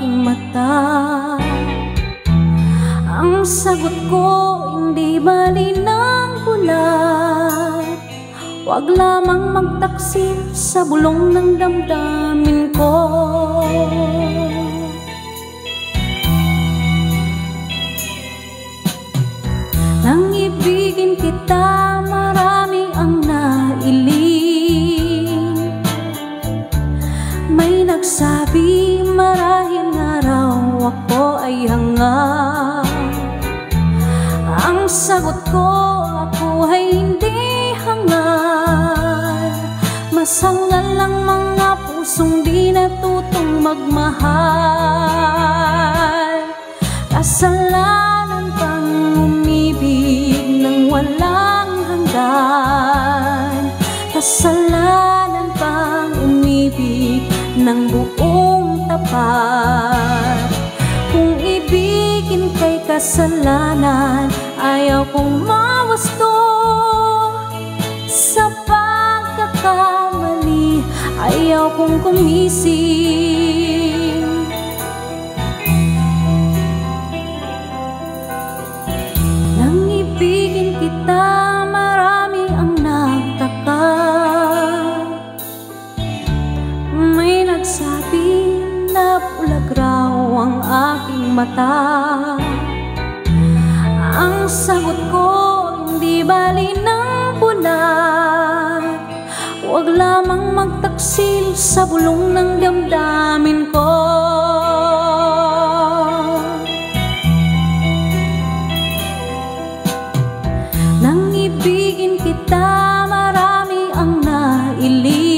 aking mata. Ang sagot ko, hindi bali ng bulat. Huwag lamang magtaksil sa bulong ng damdamin ko. Nang ibigin kita, marami ang nailing. May nagsabi marahil na raw ako ay hanga. Ang sagot ko, ako ay hindi hangal. Masangal lang mga pusong di natutong magmahal. Kasalanan pang umibig ng walang hanggan. Kasalanan pang umibig ng buong tapat. Kung ibigin kay kasalanan, ayaw kong mawasto. Sa pagkakamali, ayaw kong kumising. Nang ibigin kita, marami ang nagtaka. May nagsabi na bulag raw ang aking mata. Ang sagot ko, hindi bali ng bulat. Huwag lamang magtaksil sa bulong ng damdamin ko. Nang ibigin kita, marami ang nailing.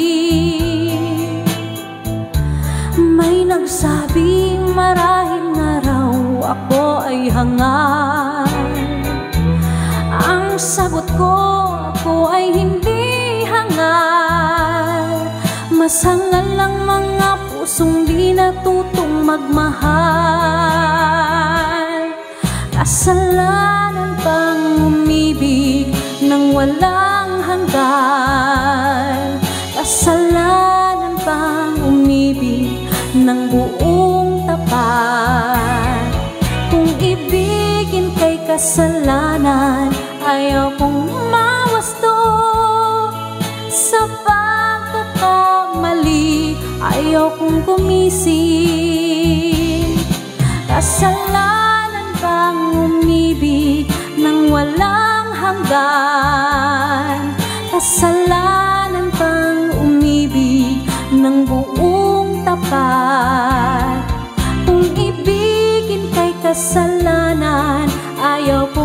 May nagsabi marahil na raw ako ay hangal. Ang sagot ko, ako ay hindi hangal. Masangal lang mga pusong di natutong magmahal. Kasalanan pang umibig ng walang hanggan. Kasalanan pang umibig ng buong tapat. Kung ibigin kay kasalanan, ayaw kong mawasto. Sa pagkakamali, ayaw kong kumising. Kasalanan bang umibig ng walang hanggan. Kasalanan bang umibig ng buong tapat. Kung ibigin kay kasalanan, ayaw kong